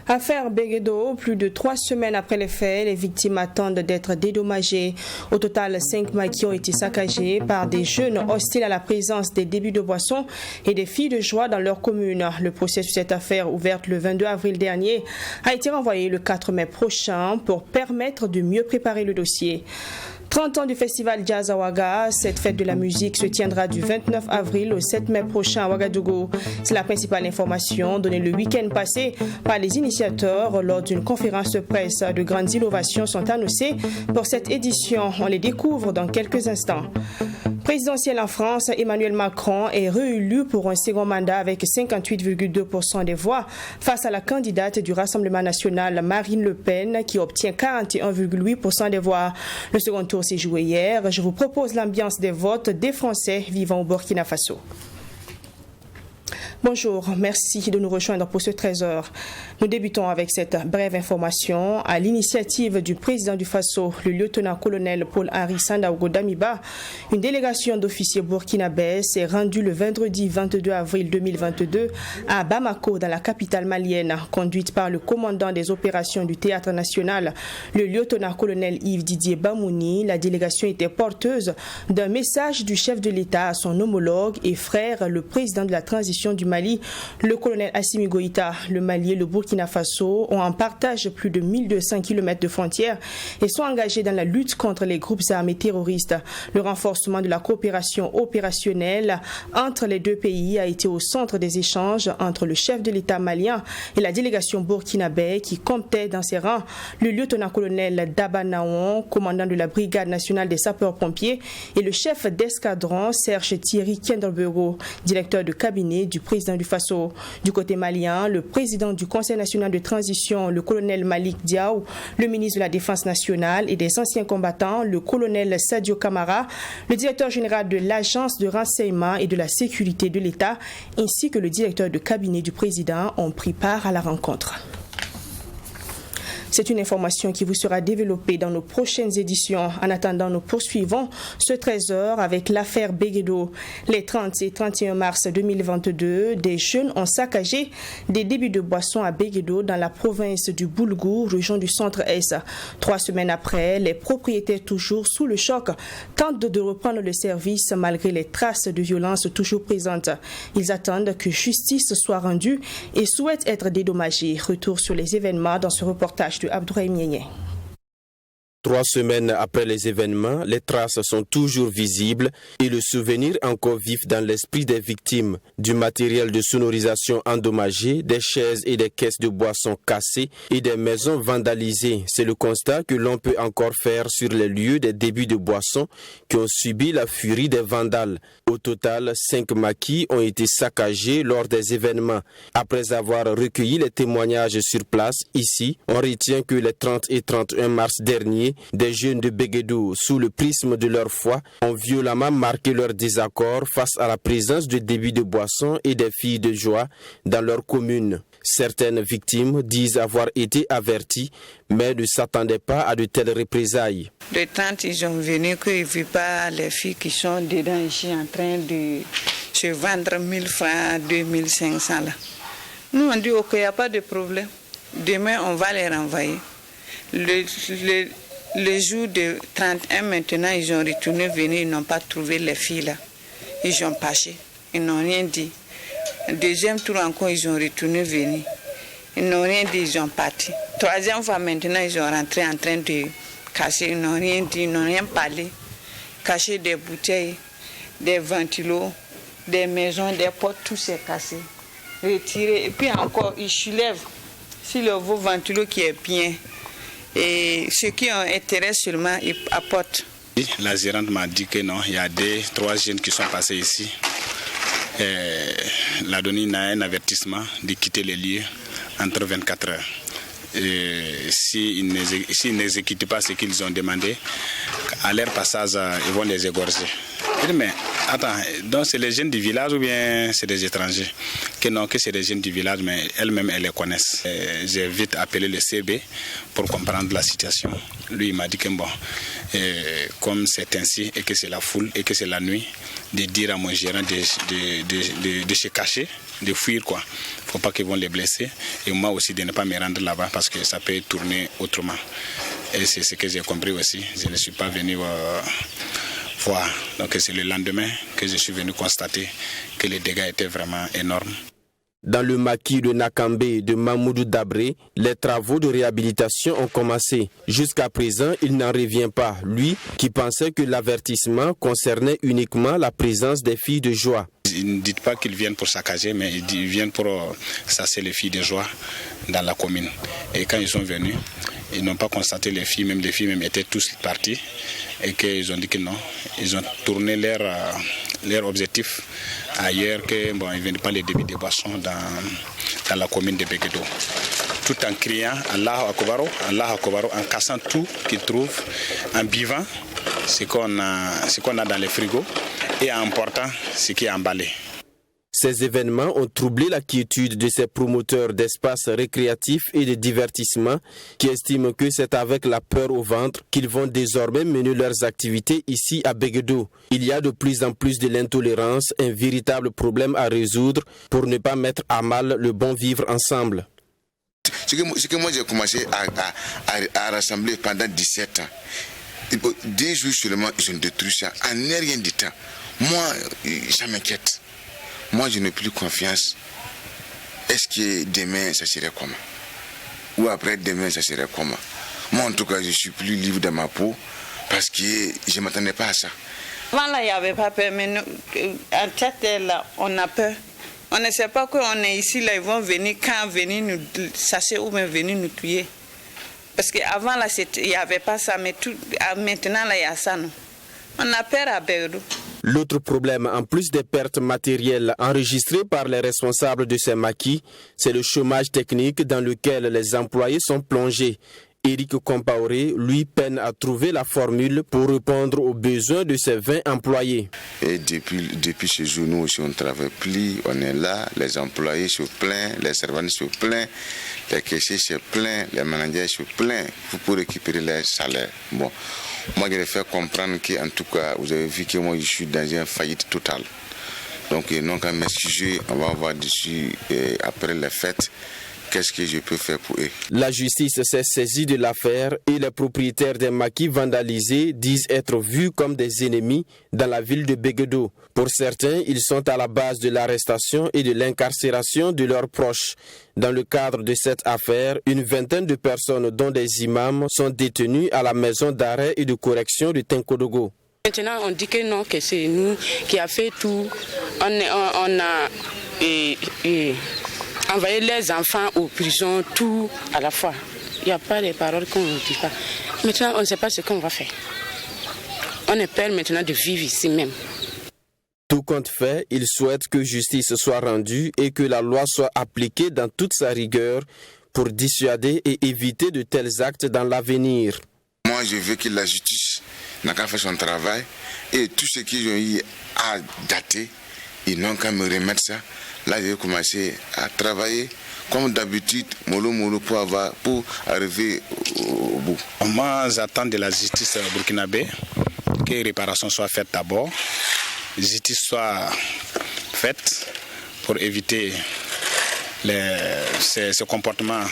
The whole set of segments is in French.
Affaire Béguédo, plus de 3 semaines après les faits, les victimes attendent d'être dédommagées. Au total, 5 maquis ont été saccagés par des jeunes hostiles à la présence des débits de boissons et des filles de joie dans leur commune. Le procès sur cette affaire, ouverte le 22 avril dernier, a été renvoyé le 4 mai prochain pour permettre de mieux préparer le dossier. 30 ans du festival Jazz à Ouaga, cette fête de la musique se tiendra du 29 avril au 7 mai prochain à Ouagadougou. C'est la principale information donnée le week-end passé par les initiateurs lors d'une conférence de presse. De grandes innovations sont annoncées pour cette édition. On les découvre dans quelques instants. Présidentiel en France, Emmanuel Macron est réélu pour un second mandat avec 58,2% des voix face à la candidate du Rassemblement national Marine Le Pen qui obtient 41,8% des voix. Le second tour s'est joué hier. Je vous propose l'ambiance des votes des Français vivant au Burkina Faso. Bonjour, merci de nous rejoindre pour ce 13h. Nous débutons avec cette brève information. À l'initiative du président du Faso, le lieutenant-colonel Paul-Henri Sandaogo Damiba, une délégation d'officiers burkinabés s'est rendue le vendredi 22 avril 2022 à Bamako, dans la capitale malienne, conduite par le commandant des opérations du Théâtre national, le lieutenant-colonel Yves Didier Bamouni. La délégation était porteuse d'un message du chef de l'État à son homologue et frère, le président de la transition du Mali, le colonel Assimi Goïta. Le Mali et le Burkina Faso ont en partage plus de 1200 km de frontières et sont engagés dans la lutte contre les groupes armés terroristes. Le renforcement de la coopération opérationnelle entre les deux pays a été au centre des échanges entre le chef de l'État malien et la délégation burkinabé qui comptait dans ses rangs le lieutenant-colonel Daba Naon, commandant de la brigade nationale des sapeurs-pompiers, et le chef d'escadron Serge Thierry Kendelbero, directeur de cabinet du président du Faso. Du côté malien, le président du Conseil national de transition, le colonel Malik Diaw, le ministre de la Défense nationale et des anciens combattants, le colonel Sadio Kamara, le directeur général de l'Agence de renseignement et de la sécurité de l'État, ainsi que le directeur de cabinet du président ont pris part à la rencontre. C'est une information qui vous sera développée dans nos prochaines éditions. En attendant, nous poursuivons ce 13h avec l'affaire Béguédo. Les 30 et 31 mars 2022, des jeunes ont saccagé des débits de boissons à Béguédo dans la province du Boulgou, région du centre-est. 3 semaines après, les propriétaires, toujours sous le choc, tentent de reprendre le service malgré les traces de violence toujours présentes. Ils attendent que justice soit rendue et souhaitent être dédommagés. Retour sur les événements dans ce reportage de Abdouraïm Nienye. 3 semaines après les événements, les traces sont toujours visibles et le souvenir encore vif dans l'esprit des victimes. Du matériel de sonorisation endommagé, des chaises et des caisses de boissons cassées et des maisons vandalisées. C'est le constat que l'on peut encore faire sur les lieux des débits de boissons qui ont subi la furie des vandales. Au total, 5 maquis ont été saccagés lors des événements. Après avoir recueilli les témoignages sur place, ici, on retient que les 30 et 31 mars dernier, des jeunes de Béguédo, sous le prisme de leur foi, ont violemment marqué leur désaccord face à la présence de débits de boissons et des filles de joie dans leur commune. Certaines victimes disent avoir été averties, mais ne s'attendaient pas à de telles représailles. Les 30, ils sont venus qu'ils ne vivent pas les filles qui sont dedans ici en train de se vendre 1000 francs, 2500 là. Nous on dit ok, il n'y a pas de problème. Demain on va les renvoyer. Le jour de 31 maintenant, ils ont retourné venir, ils n'ont pas trouvé les filles là. Ils ont pâché, ils n'ont rien dit. Deuxième tour encore, ils ont retourné venir. Ils n'ont rien dit, ils ont parti. Troisième fois maintenant, ils sont rentrés en train de casser, ils n'ont rien dit, ils n'ont rien parlé. Cacher des bouteilles, des ventilos, des maisons, des portes, tout s'est cassé. Retiré, et puis encore, ils soulèvent. Si le beau ventilo qui est bien, et ceux qui ont intérêt seulement, ils apportent. La gérante m'a dit que non, il y a 3 jeunes qui sont passés ici. La donne a un avertissement de quitter les lieux entre 24 heures. S'ils n'exécutent pas ce qu'ils ont demandé, à leur passage, ils vont les égorger. Mais attends, donc c'est les jeunes du village ou bien c'est des étrangers? Que non, que c'est des jeunes du village, mais elles-mêmes, elles les connaissent. J'ai vite appelé le CB pour comprendre la situation. Lui, il m'a dit que bon, comme c'est ainsi et que c'est la foule et que c'est la nuit, de dire à mon gérant de se cacher, de fuir quoi. Faut pas qu'ils vont les blesser. Et moi aussi de ne pas me rendre là-bas parce que ça peut tourner autrement. Et c'est ce que j'ai compris aussi. Je ne suis pas venu voir. Donc c'est le lendemain que je suis venu constater que les dégâts étaient vraiment énormes. Dans le maquis de Nakambe de Mamoudou Dabré, les travaux de réhabilitation ont commencé. Jusqu'à présent, il n'en revient pas, lui qui pensait que l'avertissement concernait uniquement la présence des filles de joie. Ils ne disent pas qu'ils viennent pour saccager, mais ils viennent pour chasser les filles de joie dans la commune. Et quand ils sont venus, ils n'ont pas constaté les filles même étaient tous partis et qu'ils ont dit que non. Ils ont tourné leur objectif ailleurs, que bon, ils ne viennent pas les débits de boissons dans la commune de Beguedo. Tout en criant Allahu Akbar, en cassant tout qu'ils trouvent, en buvant ce qu'on a dans les frigos et en emportant ce qui est emballé. Ces événements ont troublé la quiétude de ces promoteurs d'espaces récréatifs et de divertissement qui estiment que c'est avec la peur au ventre qu'ils vont désormais mener leurs activités ici à Beguedo. Il y a de plus en plus de l'intolérance, un véritable problème à résoudre pour ne pas mettre à mal le bon vivre ensemble. Ce que moi j'ai commencé à rassembler pendant 17 ans. 10 jours seulement, ils ont détruit ça en rien de temps. Moi, ça m'inquiète. Moi, je n'ai plus confiance. Est-ce que demain, ça serait comment? Ou après demain, ça serait comment? Moi, en tout cas, je suis plus libre dans ma peau parce que je ne m'attendais pas à ça. Avant, là, il n'y avait pas peur, mais nous, en tête, là, on a peur. On ne sait pas qu'on est ici, là, ils vont venir, quand venir nous chasser ou bien venir nous tuer. Parce qu'avant, là, il n'y avait pas ça, mais maintenant, là, il y a ça, non? On a peur à Beguedo. L'autre problème, en plus des pertes matérielles enregistrées par les responsables de ces maquis, c'est le chômage technique dans lequel les employés sont plongés. Éric Compaoré, lui, peine à trouver la formule pour répondre aux besoins de ses 20 employés. Et depuis ce jour, nous aussi, on ne travaille plus, on est là, les employés se plaignent, les servants se plaignent, les caissiers se plaignent, les managers se plaignent pour récupérer les salaires. Bon. Moi, je vais faire comprendre qu'en tout cas, vous avez vu que moi, je suis dans une faillite totale. Donc, non, quand m'excuser, on va voir dessus après les fêtes. Qu'est-ce que je peux faire pour eux? La justice s'est saisie de l'affaire et les propriétaires des maquis vandalisés disent être vus comme des ennemis dans la ville de Beguedo. Pour certains, ils sont à la base de l'arrestation et de l'incarcération de leurs proches. Dans le cadre de cette affaire, une vingtaine de personnes, dont des imams, sont détenues à la maison d'arrêt et de correction de Tenkodogo. Maintenant, on dit que non, que c'est nous qui avons fait tout. On a envoyé les enfants aux prisons, tout à la fois. Il n'y a pas de paroles qu'on ne dit pas. Maintenant, on ne sait pas ce qu'on va faire. On est peur maintenant de vivre ici même. Tout compte fait, il souhaite que justice soit rendue et que la loi soit appliquée dans toute sa rigueur pour dissuader et éviter de tels actes dans l'avenir. Moi, je veux que la justice n'a qu'à faire son travail et tout ce qu'ils ont eu à dater, ils n'ont qu'à me remettre ça. Là, je vais commencer à travailler comme d'habitude, mollo pour arriver au bout. Moi, j'attends de la justice burkinabé que les réparations soient faites d'abord. Justice soit faite pour éviter ce comportement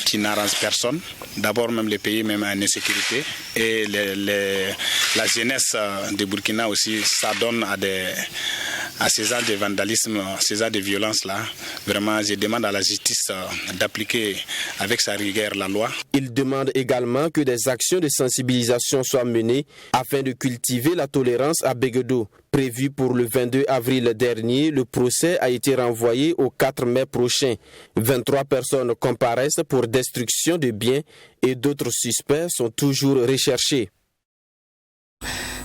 qui n'arrange personne. D'abord même les pays même en insécurité et la jeunesse de Burkina aussi s'adonne à ces actes de vandalisme, ces actes de violence là. Vraiment, je demande à la justice d'appliquer avec sa rigueur la loi. Il demande également que des actions de sensibilisation soient menées afin de cultiver la tolérance à Beguedo. Prévu pour le 22 avril dernier, le procès a été renvoyé au 4 mai prochain. 23 personnes comparaissent pour destruction de biens et d'autres suspects sont toujours recherchés.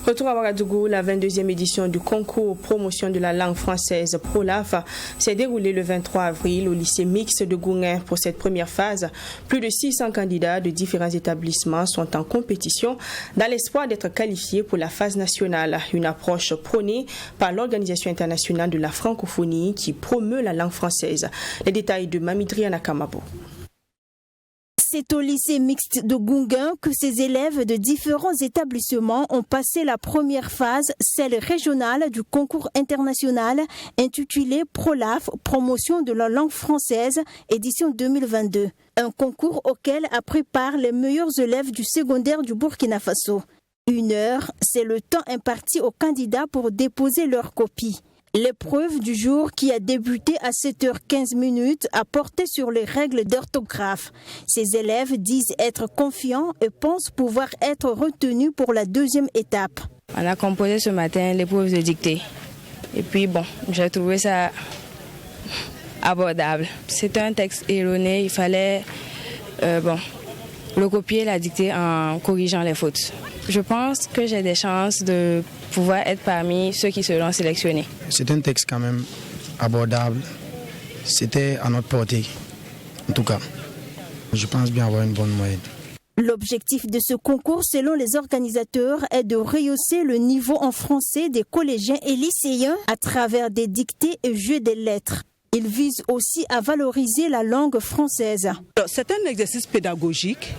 Retour à Ouagadougou, la 22e édition du concours promotion de la langue française ProLAF s'est déroulée le 23 avril au lycée mixte de Gouin. Pour cette première phase, plus de 600 candidats de différents établissements sont en compétition dans l'espoir d'être qualifiés pour la phase nationale. Une approche prônée par l'Organisation internationale de la francophonie qui promeut la langue française. Les détails de Mamidri Anakamabo. C'est au lycée mixte de Gouin que ces élèves de différents établissements ont passé la première phase, celle régionale du concours international intitulé ProLAF, promotion de la langue française, édition 2022. Un concours auquel a pris part les meilleurs élèves du secondaire du Burkina Faso. 1 heure, c'est le temps imparti aux candidats pour déposer leur copie. L'épreuve du jour, qui a débuté à 7h15, a porté sur les règles d'orthographe. Ces élèves disent être confiants et pensent pouvoir être retenus pour la deuxième étape. On a composé ce matin l'épreuve de dictée. Et puis j'ai trouvé ça abordable. C'était un texte erroné, il fallait recopier la dictée en corrigeant les fautes. Je pense que j'ai des chances de pouvoir être parmi ceux qui seront sélectionnés. C'est un texte quand même abordable. C'était à notre portée, en tout cas. Je pense bien avoir une bonne moyenne. L'objectif de ce concours, selon les organisateurs, est de rehausser le niveau en français des collégiens et lycéens à travers des dictées et jeux des lettres. Il vise aussi à valoriser la langue française. C'est un exercice pédagogique,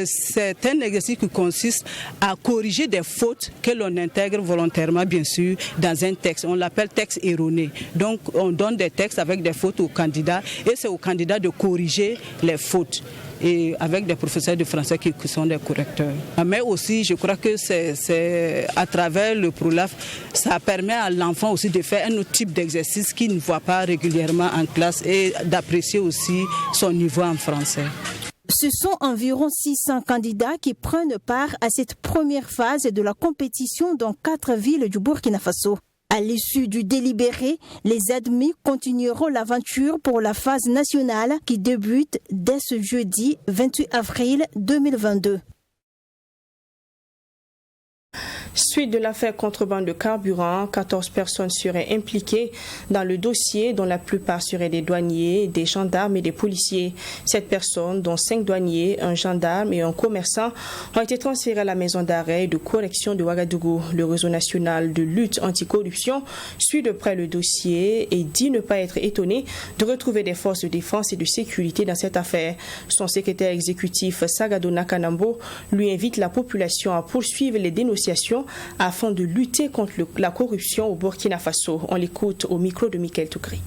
c'est un exercice qui consiste à corriger des fautes que l'on intègre volontairement, bien sûr, dans un texte. On l'appelle texte erroné. Donc on donne des textes avec des fautes aux candidats et c'est aux candidats de corriger les fautes. Et avec des professeurs de français qui sont des correcteurs. Mais aussi, je crois que c'est à travers le ProLAF, ça permet à l'enfant aussi de faire un autre type d'exercice qu'il ne voit pas régulièrement en classe et d'apprécier aussi son niveau en français. Ce sont environ 600 candidats qui prennent part à cette première phase de la compétition dans 4 villes du Burkina Faso. À l'issue du délibéré, les admis continueront l'aventure pour la phase nationale qui débute dès ce jeudi 28 avril 2022. Suite de l'affaire contrebande de carburant, 14 personnes seraient impliquées dans le dossier, dont la plupart seraient des douaniers, des gendarmes et des policiers. 7 personnes, dont 5 douaniers, un gendarme et un commerçant, ont été transférées à la maison d'arrêt et de correction de Ouagadougou. Le réseau national de lutte anticorruption suit de près le dossier et dit ne pas être étonné de retrouver des forces de défense et de sécurité dans cette affaire. Son exécutif, Sagado Nakanambo, lui invite la population à poursuivre les dénonciations afin de lutter contre la corruption au Burkina Faso. On l'écoute au micro de Michael Toukri.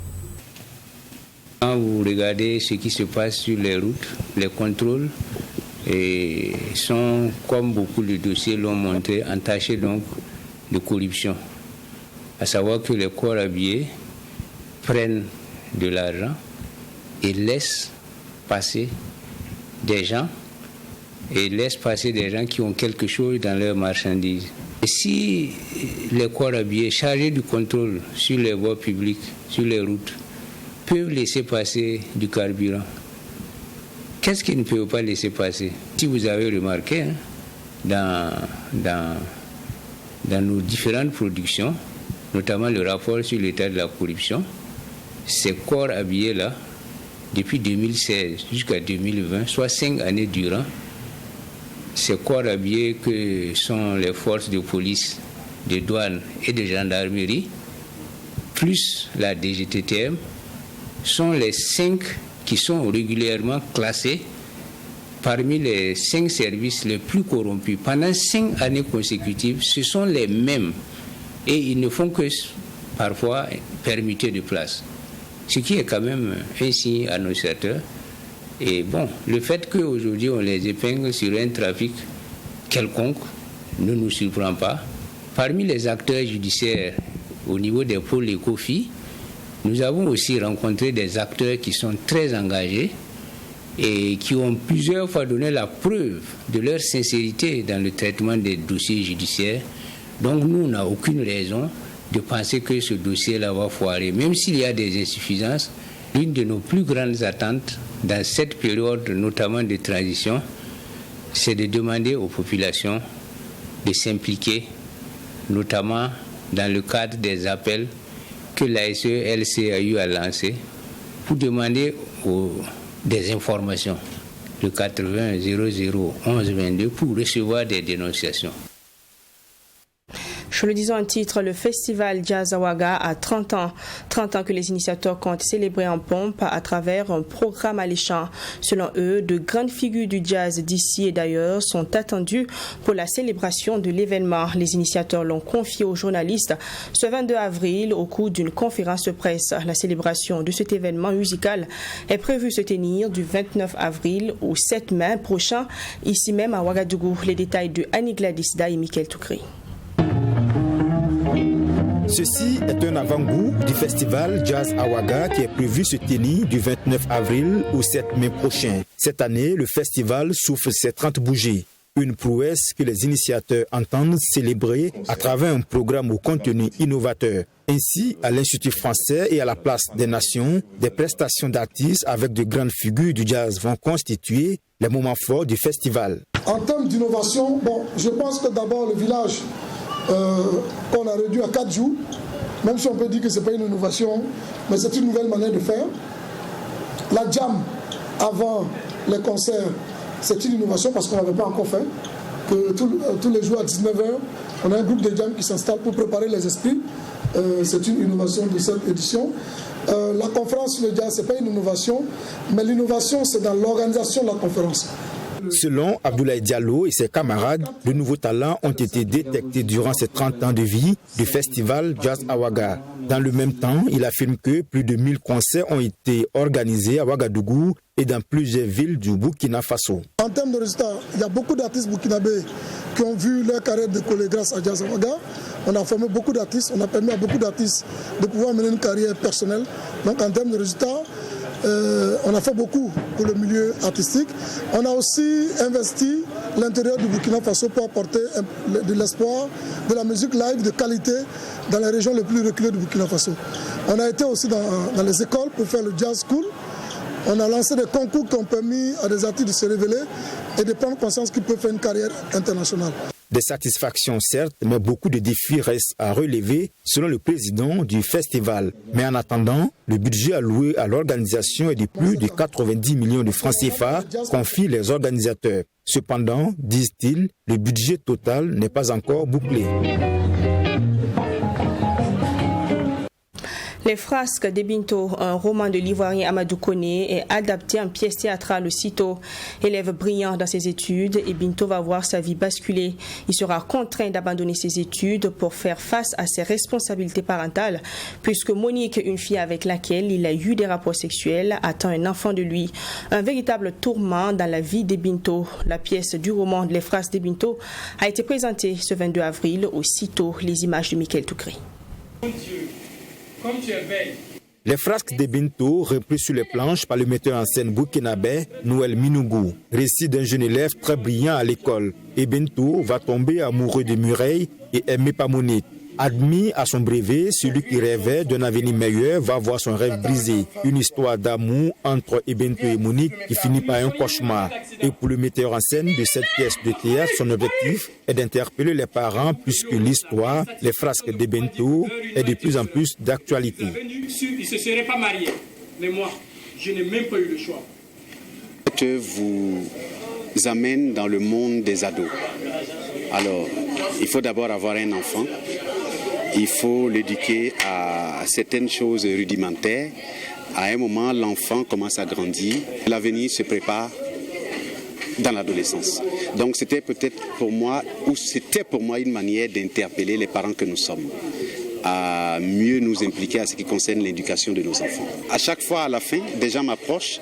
Quand vous regardez ce qui se passe sur les routes, les contrôles sont, comme beaucoup de dossiers l'ont montré, entachés donc de corruption. À savoir que les corps habillés prennent de l'argent et laissent passer des gens qui ont quelque chose dans leurs marchandises. Et si les corps habillés chargés du contrôle sur les voies publiques, sur les routes, peuvent laisser passer du carburant, qu'est-ce qu'ils ne peuvent pas laisser passer? Si vous avez remarqué, dans nos différentes productions, notamment le rapport sur l'état de la corruption, ces corps habillés-là, depuis 2016 jusqu'à 2020, soit 5 années durant, ces corps habillés que sont les forces de police, de douane et de gendarmerie, plus la DGTTM, sont les 5 qui sont régulièrement classés parmi les 5 services les plus corrompus. Pendant 5 années consécutives, ce sont les mêmes et ils ne font que parfois permuter de place. Ce qui est quand même un signe annonciateur. Et le fait qu'aujourd'hui on les épingle sur un trafic quelconque ne nous surprend pas. Parmi les acteurs judiciaires au niveau des pôles ECOFI, nous avons aussi rencontré des acteurs qui sont très engagés et qui ont plusieurs fois donné la preuve de leur sincérité dans le traitement des dossiers judiciaires. Donc nous, on n'a aucune raison de penser que ce dossier-là va foirer. Même s'il y a des insuffisances, l'une de nos plus grandes attentes dans cette période, notamment de transition, c'est de demander aux populations de s'impliquer notamment dans le cadre des appels que la SELC a eu à lancer pour demander des informations, le 80 00 11 22, pour recevoir des dénonciations. Je le disais en titre, le festival Jazz Awaga a 30 ans. 30 ans que les initiateurs comptent célébrer en pompe à travers un programme alléchant. Selon eux, de grandes figures du jazz d'ici et d'ailleurs sont attendues pour la célébration de l'événement. Les initiateurs l'ont confié aux journalistes ce 22 avril au cours d'une conférence de presse. La célébration de cet événement musical est prévue se tenir du 29 avril au 7 mai prochain, ici même à Ouagadougou. Les détails de Annie Gladys Da et Michael Toukri. Ceci est un avant-goût du festival Jazz Awaga qui est prévu se tenir du 29 avril au 7 mai prochain. Cette année, le festival souffle ses 30 bougies. Une prouesse que les initiateurs entendent célébrer à travers un programme au contenu innovateur. Ainsi, à l'Institut français et à la Place des Nations, des prestations d'artistes avec de grandes figures du jazz vont constituer les moments forts du festival. En termes d'innovation, je pense que d'abord le village qu'on a réduit à 4 jours, même si on peut dire que ce n'est pas une innovation, mais c'est une nouvelle manière de faire. La jam avant les concerts, c'est une innovation parce qu'on n'avait pas encore fait. Que tous les jours à 19h, on a un groupe de jam qui s'installe pour préparer les esprits. C'est une innovation de cette édition. La conférence sur le jazz, ce n'est pas une innovation, mais l'innovation, c'est dans l'organisation de la conférence. Selon Abdoulaye Diallo et ses camarades, de nouveaux talents ont été détectés durant ces 30 ans de vie du festival Jazz Awaga. Dans le même temps, il affirme que plus de 1000 concerts ont été organisés à Ouagadougou et dans plusieurs villes du Burkina Faso. En termes de résultats, il y a beaucoup d'artistes burkinabés qui ont vu leur carrière décoller grâce à Jazz Awaga. On a formé beaucoup d'artistes, on a permis à beaucoup d'artistes de pouvoir mener une carrière personnelle. Donc en termes de résultats, on a fait beaucoup pour le milieu artistique. On a aussi investi l'intérieur du Burkina Faso pour apporter de l'espoir, de la musique live de qualité dans les régions les plus reculées du Burkina Faso. On a été aussi dans les écoles pour faire le jazz school. On a lancé des concours qui ont permis à des artistes de se révéler et de prendre conscience qu'ils peuvent faire une carrière internationale. Des satisfactions certes, mais beaucoup de défis restent à relever selon le président du festival. Mais en attendant, le budget alloué à l'organisation est de plus de 90 millions de francs CFA, confient les organisateurs. Cependant, disent-ils, le budget total n'est pas encore bouclé. Les frasques d'Ebinto, un roman de l'ivoirien Amadou Koné, est adapté en pièce théâtrale aussitôt. Élève brillant dans ses études, Ebinto va voir sa vie basculer. Il sera contraint d'abandonner ses études pour faire face à ses responsabilités parentales, puisque Monique, une fille avec laquelle il a eu des rapports sexuels, attend un enfant de lui. Un véritable tourment dans la vie d'Ebinto. La pièce du roman Les frasques d'Ebinto a été présentée ce 22 avril aussitôt. Les images de Michael Toukri. Les frasques d'Ebinto, repris sur les planches par le metteur en scène burkinabé Noël Minougou. Récit d'un jeune élève très brillant à l'école. Ebinto va tomber amoureux de Mireille et aimé par Monique. Admis à son brevet, celui qui rêvait d'un avenir meilleur va voir son rêve brisé. Une histoire d'amour entre Ebinto et Monique qui finit par un cauchemar. Et pour le metteur en scène de cette pièce de théâtre, son objectif est d'interpeller les parents puisque l'histoire, les frasques d'Ebinto, est de plus en plus d'actualité. Il ne se serait pas marié, mais moi, je n'ai même pas eu le choix. Je vous amène dans le monde des ados. Alors, il faut d'abord avoir un enfant. Il faut l'éduquer à certaines choses rudimentaires. À un moment, l'enfant commence à grandir. L'avenir se prépare dans l'adolescence. Donc c'était peut-être pour moi, ou c'était pour moi une manière d'interpeller les parents que nous sommes à mieux nous impliquer à ce qui concerne l'éducation de nos enfants. À chaque fois, à la fin, des gens m'approchent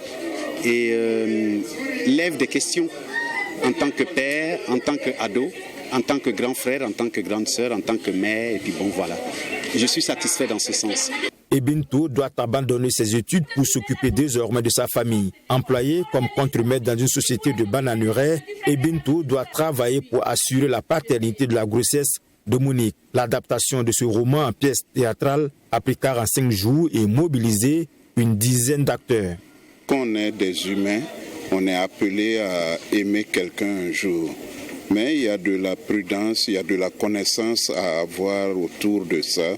et lèvent des questions en tant que père, en tant qu'ado, en tant que grand frère, en tant que grande sœur, en tant que mère, et puis bon voilà. Je suis satisfait dans ce sens. Ebinto doit abandonner ses études pour s'occuper désormais de sa famille. Employé comme contremaître dans une société de bananeraie, Ebinto doit travailler pour assurer la paternité de la grossesse de Monique. L'adaptation de ce roman en pièce théâtrale a pris 45 jours et mobilisé une dizaine d'acteurs. Quand on est des humains, on est appelé à aimer quelqu'un un jour. Mais il y a de la prudence, il y a de la connaissance à avoir autour de ça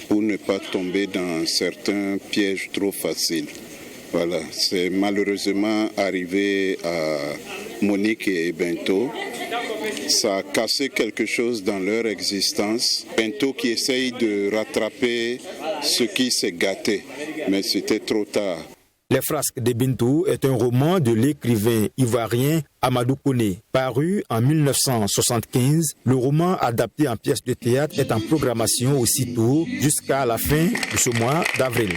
pour ne pas tomber dans certains pièges trop faciles. Voilà, c'est malheureusement arrivé à Monique et Bento. Ça a cassé quelque chose dans leur existence. Bento qui essaye de rattraper ce qui s'est gâté, mais c'était trop tard. Les frasques de Bintou est un roman de l'écrivain ivoirien Amadou Kone. Paru en 1975, le roman adapté en pièce de théâtre est en programmation aussitôt jusqu'à la fin de ce mois d'avril.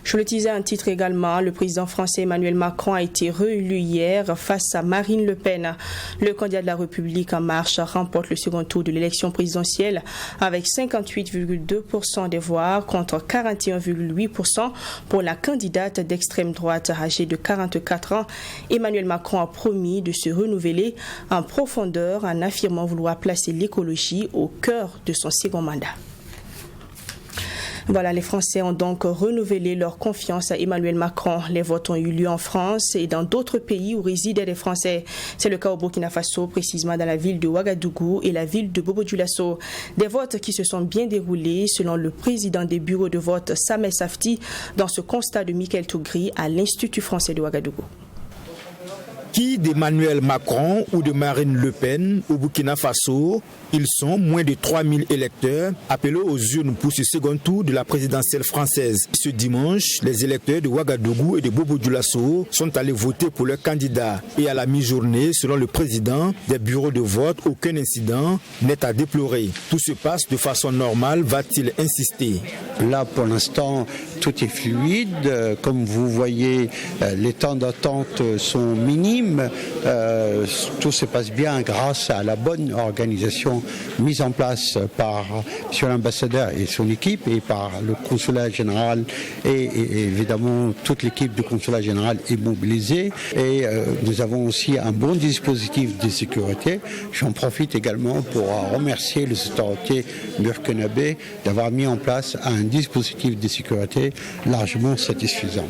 Je le disais un titre également, le président français Emmanuel Macron a été réélu hier face à Marine Le Pen. Le candidat de la République En Marche remporte le second tour de l'élection présidentielle avec 58,2% des voix contre 41,8% pour la candidate d'extrême droite âgée de 44 ans. Emmanuel Macron a promis de se renouveler en profondeur en affirmant vouloir placer l'écologie au cœur de son second mandat. Voilà, les Français ont donc renouvelé leur confiance à Emmanuel Macron. Les votes ont eu lieu en France et dans d'autres pays où résidaient les Français. C'est le cas au Burkina Faso, précisément dans la ville de Ouagadougou et la ville de Bobo-Dioulasso. Des votes qui se sont bien déroulés selon le président des bureaux de vote, Sameh Safti, dans ce constat de Michael Tougri à l'Institut français de Ouagadougou. Qui d'Emmanuel Macron ou de Marine Le Pen au Burkina Faso, ils sont moins de 3000 électeurs appelés aux urnes pour ce second tour de la présidentielle française. Ce dimanche, les électeurs de Ouagadougou et de Bobo-Dioulasso sont allés voter pour leurs candidats. Et à la mi-journée, selon le président des bureaux de vote, aucun incident n'est à déplorer. Tout se passe de façon normale, va-t-il insister? Là, pour l'instant, tout est fluide. Comme vous voyez, les temps d'attente sont minimes. Tout se passe bien grâce à la bonne organisation mise en place par M. l'ambassadeur et son équipe et par le consulat général et évidemment toute l'équipe du consulat général est mobilisée et nous avons aussi un bon dispositif de sécurité. J'en profite également pour remercier les autorités burkinabées d'avoir mis en place un dispositif de sécurité largement satisfaisant.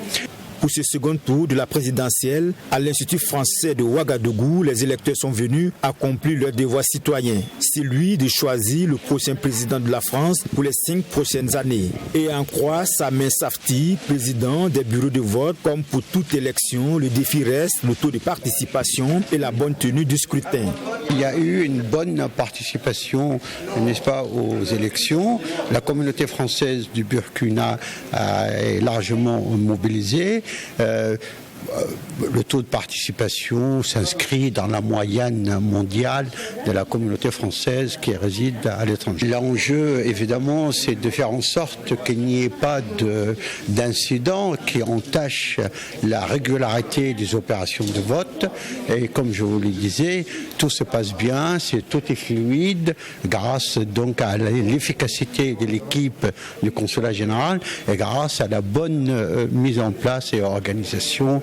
Pour ce second tour de la présidentielle, à l'Institut français de Ouagadougou, les électeurs sont venus accomplir leur devoir citoyen, celui de choisir le prochain président de la France pour les 5 prochaines années. Et en croit Sameh Safti, président des bureaux de vote, comme pour toute élection, le défi reste le taux de participation et la bonne tenue du scrutin. Il y a eu une bonne participation, n'est-ce pas, aux élections. La communauté française du Burkina est largement mobilisée. Le taux de participation s'inscrit dans la moyenne mondiale de la communauté française qui réside à l'étranger. L'enjeu, évidemment, c'est de faire en sorte qu'il n'y ait pas d'incidents qui entachent la régularité des opérations de vote. Et comme je vous le disais, tout se passe bien, tout est fluide, grâce donc à l'efficacité de l'équipe du consulat général et grâce à la bonne mise en place et organisation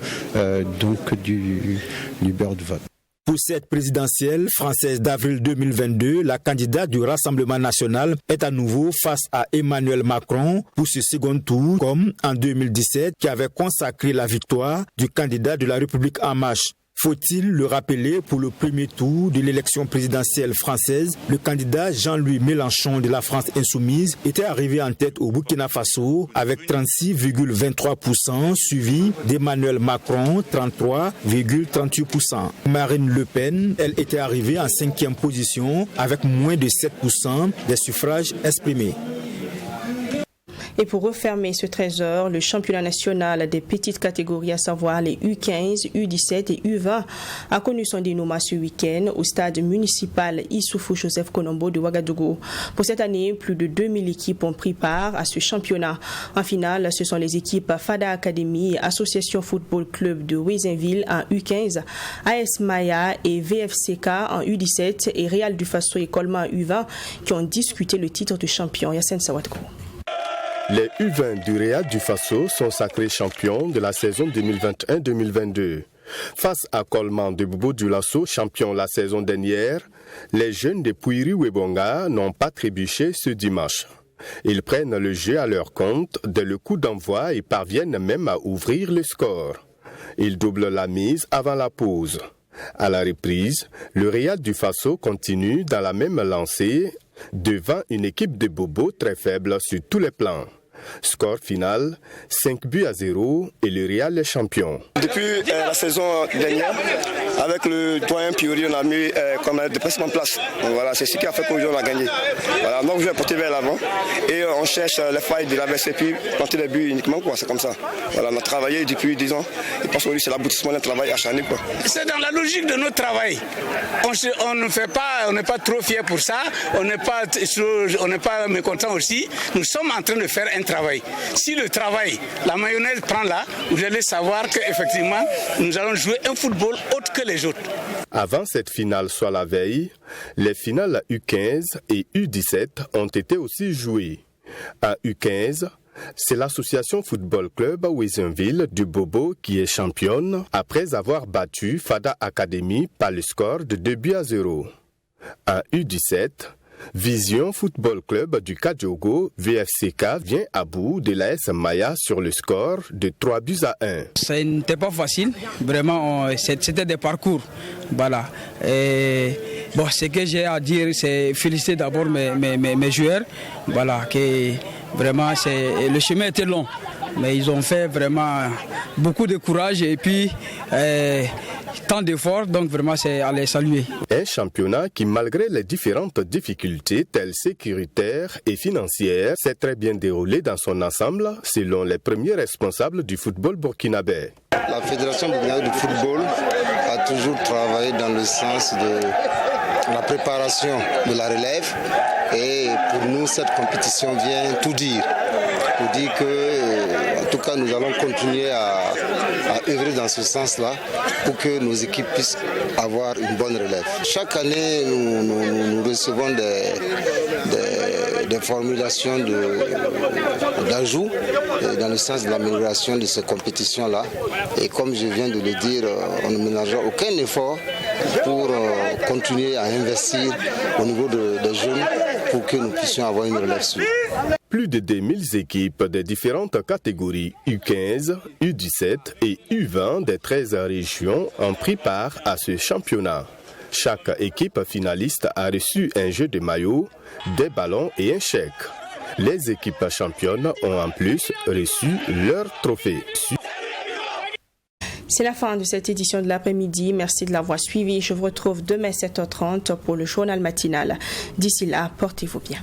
donc du bureau de vote. Pour cette présidentielle française d'avril 2022, la candidate du Rassemblement national est à nouveau face à Emmanuel Macron pour ce second tour, comme en 2017, qui avait consacré la victoire du candidat de la République En Marche. Faut-il le rappeler, pour le premier tour de l'élection présidentielle française, le candidat Jean-Louis Mélenchon de la France Insoumise était arrivé en tête au Burkina Faso avec 36,23%, suivi d'Emmanuel Macron, 33,38%. Marine Le Pen, elle était arrivée en 5e position avec moins de 7% des suffrages exprimés. Et pour refermer ce trésor, le championnat national des petites catégories, à savoir les U15, U17 et U20, a connu son dénouement ce week-end au stade municipal Issoufou Joseph Konombo de Ouagadougou. Pour cette année, plus de 2000 équipes ont pris part à ce championnat. En finale, ce sont les équipes Fada Academy et Association Football Club de Wézinville en U15, AS Maya et VFCK en U17 et Real du Faso et Colma en U20 qui ont disputé le titre de champion. Yassine Sawadkou. Les U20 du Real du Faso sont sacrés champions de la saison 2021-2022. Face à Colman de Bobo-Dioulasso, champion la saison dernière, les jeunes de Pouiri-Webonga n'ont pas trébuché ce dimanche. Ils prennent le jeu à leur compte dès le coup d'envoi et parviennent même à ouvrir le score. Ils doublent la mise avant la pause. À la reprise, le Real du Faso continue dans la même lancée devant une équipe de Bobo très faible sur tous les plans. Score final, 5-0 et le Real est champion. Depuis la saison dernière, avec le doyen Piori, on a mis comme un déplacement en place. Donc voilà, c'est ce qui a fait qu'aujourd'hui on a gagné. Voilà, donc je vais porter vers l'avant et on cherche les failles de l'adversaire puis planter les buts uniquement. C'est comme ça. Voilà, on a travaillé depuis 10 ans et parce que c'est l'aboutissement d'un travail acharné. C'est dans la logique de notre travail. On ne fait pas, on n'est pas trop fiers pour ça, on n'est pas mécontent aussi. Nous sommes en train de faire un travail. Si le travail, la mayonnaise prend là, vous allez savoir qu'effectivement, nous allons jouer un football autre que les autres. Avant cette finale, soit la veille, les finales U15 et U17 ont été aussi jouées. À U15, c'est l'association Football Club Ouizinville du Bobo qui est championne après avoir battu Fada Academy par le score de 2-0. À U17, Vision Football Club du Kadiogo VFCK vient à bout de l'AS Maya sur le score de 3-1. Ce n'était pas facile, vraiment, c'était des parcours. Voilà. Et bon, ce que j'ai à dire, c'est féliciter d'abord mes joueurs. Voilà, que vraiment, le chemin était long. Mais ils ont fait vraiment beaucoup de courage et puis tant d'efforts, donc vraiment c'est à les saluer. Un championnat qui, malgré les différentes difficultés telles sécuritaires et financières, s'est très bien déroulé dans son ensemble, selon les premiers responsables du football burkinabé. La Fédération burkinabé de football a toujours travaillé dans le sens de la préparation de la relève et pour nous cette compétition vient tout dire. Pour dire que, en tout cas, nous allons continuer à œuvrer dans ce sens-là pour que nos équipes puissent avoir une bonne relève. Chaque année, nous recevons des formulations d'ajout dans le sens de l'amélioration de ces compétitions-là. Et comme je viens de le dire, on ne ménagera aucun effort pour continuer à investir au niveau des jeunes pour que nous puissions avoir une relève sûre. Plus de 2000 équipes des différentes catégories U15, U17 et U20 des 13 régions ont pris part à ce championnat. Chaque équipe finaliste a reçu un jeu de maillot, des ballons et un chèque. Les équipes championnes ont en plus reçu leur trophée. C'est la fin de cette édition de l'après-midi. Merci de l'avoir suivi. Je vous retrouve demain 7h30 pour le journal matinal. D'ici là, portez-vous bien.